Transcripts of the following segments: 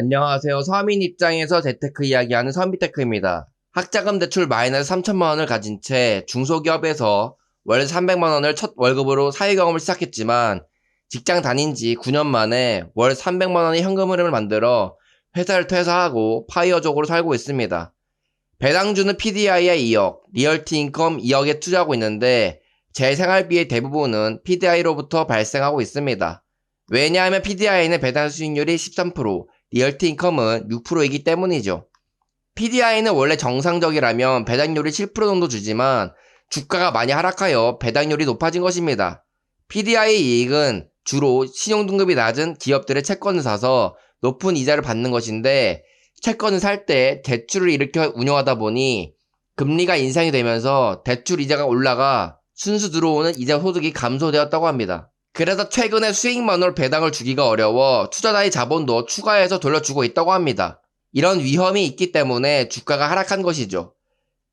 안녕하세요. 서민 입장에서 재테크 이야기하는 서민테크입니다. 학자금 대출 마이너스 3천만 원을 가진 채 중소기업에서 월 300만 원을 첫 월급으로 사회 경험을 시작했지만 직장 다닌 지 9년 만에 월 300만 원의 현금 흐름을 만들어 회사를 퇴사하고 파이어족으로 살고 있습니다. 배당주는 PDI에 2억, 리얼티 인컴 2억에 투자하고 있는데 제 생활비의 대부분은 PDI로부터 발생하고 있습니다. 왜냐하면 PDI는 배당 수익률이 13%, 리얼티 인컴은 6%이기 때문이죠. PDI는 원래 정상적이라면 배당률이 7% 정도 주지만 주가가 많이 하락하여 배당률이 높아진 것입니다. PDI의 이익은 주로 신용등급이 낮은 기업들의 채권을 사서 높은 이자를 받는 것인데 채권을 살 때 대출을 일으켜 운용하다 보니 금리가 인상이 되면서 대출 이자가 올라가 순수 들어오는 이자 소득이 감소되었다고 합니다. 그래서 최근에 수익만으로 배당을 주기가 어려워 투자자의 자본도 추가해서 돌려주고 있다고 합니다. 이런 위험이 있기 때문에 주가가 하락한 것이죠.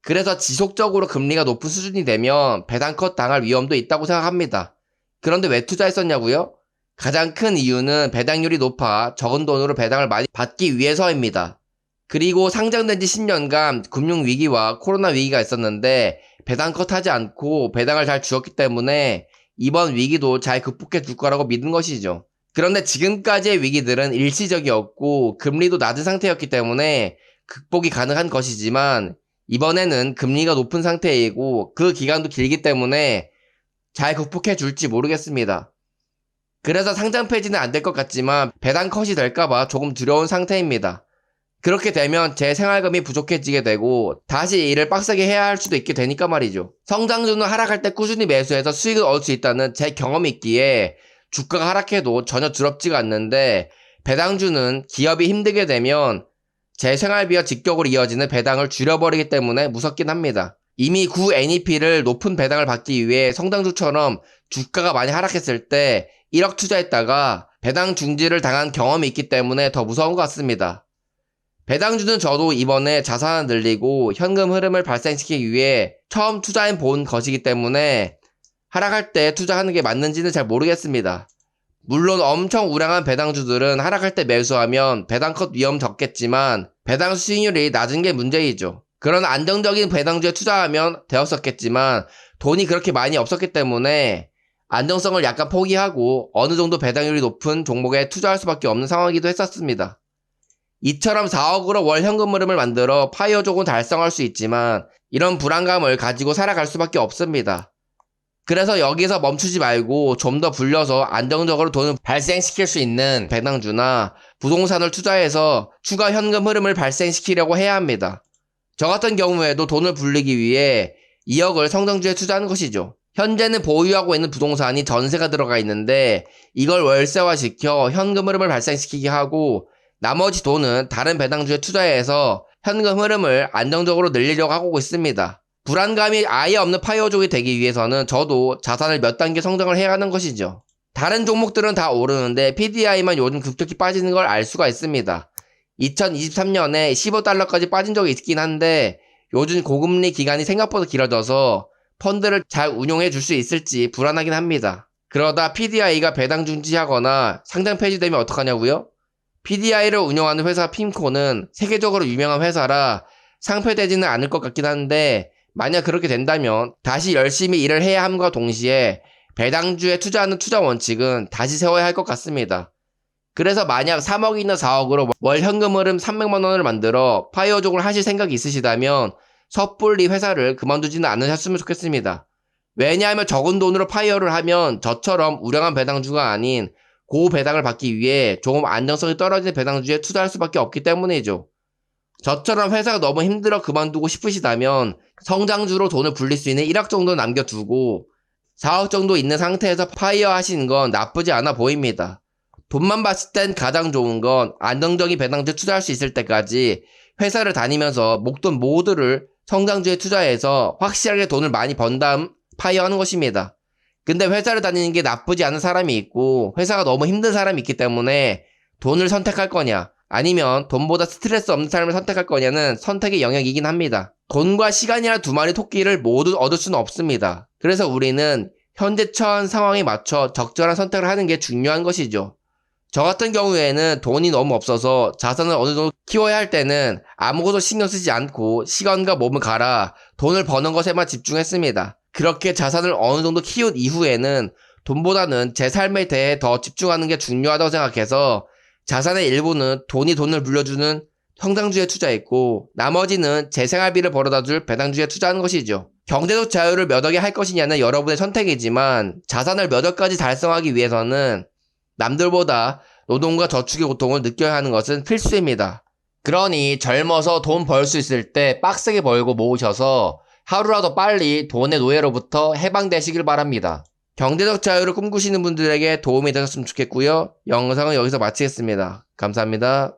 그래서 지속적으로 금리가 높은 수준이 되면 배당 컷 당할 위험도 있다고 생각합니다. 그런데 왜 투자했었냐고요? 가장 큰 이유는 배당률이 높아 적은 돈으로 배당을 많이 받기 위해서입니다. 그리고 상장된 지 10년간 금융위기와 코로나 위기가 있었는데 배당 컷하지 않고 배당을 잘 주었기 때문에 이번 위기도 잘 극복해 줄 거라고 믿은 것이죠. 그런데 지금까지의 위기들은 일시적이었고 금리도 낮은 상태였기 때문에 극복이 가능한 것이지만 이번에는 금리가 높은 상태이고 그 기간도 길기 때문에 잘 극복해 줄지 모르겠습니다. 그래서 상장 폐지는 안 될 것 같지만 배당 컷이 될까봐 조금 두려운 상태입니다. 그렇게 되면 제 생활금이 부족해지게 되고 다시 일을 빡세게 해야 할 수도 있게 되니까 말이죠. 성장주는 하락할 때 꾸준히 매수해서 수익을 얻을 수 있다는 제 경험이 있기에 주가가 하락해도 전혀 두렵지가 않는데 배당주는 기업이 힘들게 되면 제 생활비와 직격으로 이어지는 배당을 줄여버리기 때문에 무섭긴 합니다. 이미 구 NEP를 높은 배당을 받기 위해 성장주처럼 주가가 많이 하락했을 때 1억 투자했다가 배당 중지를 당한 경험이 있기 때문에 더 무서운 것 같습니다. 배당주는 저도 이번에 자산을 늘리고 현금 흐름을 발생시키기 위해 처음 투자해 본 것이기 때문에 하락할 때 투자하는 게 맞는지는 잘 모르겠습니다. 물론 엄청 우량한 배당주들은 하락할 때 매수하면 배당 컷 위험 적겠지만 배당 수익률이 낮은 게 문제이죠. 그런 안정적인 배당주에 투자하면 되었었겠지만 돈이 그렇게 많이 없었기 때문에 안정성을 약간 포기하고 어느 정도 배당률이 높은 종목에 투자할 수밖에 없는 상황이기도 했었습니다. 이처럼 4억으로 월 현금 흐름을 만들어 파이어족은 달성할 수 있지만 이런 불안감을 가지고 살아갈 수밖에 없습니다. 그래서 여기서 멈추지 말고 좀 더 불려서 안정적으로 돈을 발생시킬 수 있는 배당주나 부동산을 투자해서 추가 현금 흐름을 발생시키려고 해야 합니다. 저 같은 경우에도 돈을 불리기 위해 2억을 성장주에 투자하는 것이죠. 현재는 보유하고 있는 부동산이 전세가 들어가 있는데 이걸 월세화시켜 현금 흐름을 발생시키게 하고 나머지 돈은 다른 배당주에 투자해서 현금 흐름을 안정적으로 늘리려고 하고 있습니다. 불안감이 아예 없는 파이어족이 되기 위해서는 저도 자산을 몇 단계 성장을 해야 하는 것이죠. 다른 종목들은 다 오르는데 PDI만 요즘 급격히 빠지는 걸 알 수가 있습니다. 2023년에 15달러까지 빠진 적이 있긴 한데 요즘 고금리 기간이 생각보다 길어져서 펀드를 잘 운용해 줄 수 있을지 불안하긴 합니다. 그러다 PDI가 배당 중지하거나 상장 폐지되면 어떡하냐고요? PDI를 운영하는 회사 핌코는 세계적으로 유명한 회사라 상폐되지는 않을 것 같긴 한데 만약 그렇게 된다면 다시 열심히 일을 해야 함과 동시에 배당주에 투자하는 투자 원칙은 다시 세워야 할 것 같습니다. 그래서 만약 3억이나 4억으로 월 현금 흐름 300만 원을 만들어 파이어족을 하실 생각이 있으시다면 섣불리 회사를 그만두지는 않으셨으면 좋겠습니다. 왜냐하면 적은 돈으로 파이어를 하면 저처럼 우량한 배당주가 아닌 고배당을 받기 위해 조금 안정성이 떨어지는 배당주에 투자할 수밖에 없기 때문이죠. 저처럼 회사가 너무 힘들어 그만두고 싶으시다면 성장주로 돈을 불릴 수 있는 1억 정도 남겨두고 4억 정도 있는 상태에서 파이어 하시는 건 나쁘지 않아 보입니다. 돈만 봤을 땐 가장 좋은 건 안정적인 배당주에 투자할 수 있을 때까지 회사를 다니면서 목돈 모두를 성장주에 투자해서 확실하게 돈을 많이 번 다음 파이어 하는 것입니다. 근데 회사를 다니는 게 나쁘지 않은 사람이 있고 회사가 너무 힘든 사람이 있기 때문에 돈을 선택할 거냐 아니면 돈보다 스트레스 없는 삶을 선택할 거냐는 선택의 영역이긴 합니다. 돈과 시간이란 두 마리 토끼를 모두 얻을 수는 없습니다. 그래서 우리는 현재 처한 상황에 맞춰 적절한 선택을 하는 게 중요한 것이죠. 저 같은 경우에는 돈이 너무 없어서 자산을 어느 정도 키워야 할 때는 아무것도 신경 쓰지 않고 시간과 몸을 갈아 돈을 버는 것에만 집중했습니다. 그렇게 자산을 어느 정도 키운 이후에는 돈보다는 제 삶에 대해 더 집중하는 게 중요하다고 생각해서 자산의 일부는 돈을 물려주는 성장주에 투자했고 나머지는 제 생활비를 벌어다줄 배당주에 투자하는 것이죠. 경제적 자유를 몇 억에 할 것이냐는 여러분의 선택이지만 자산을 몇 억까지 달성하기 위해서는 남들보다 노동과 저축의 고통을 느껴야 하는 것은 필수입니다. 그러니 젊어서 돈 벌 수 있을 때 빡세게 벌고 모으셔서 하루라도 빨리 돈의 노예로부터 해방되시길 바랍니다. 경제적 자유를 꿈꾸시는 분들에게 도움이 되셨으면 좋겠고요. 영상은 여기서 마치겠습니다. 감사합니다.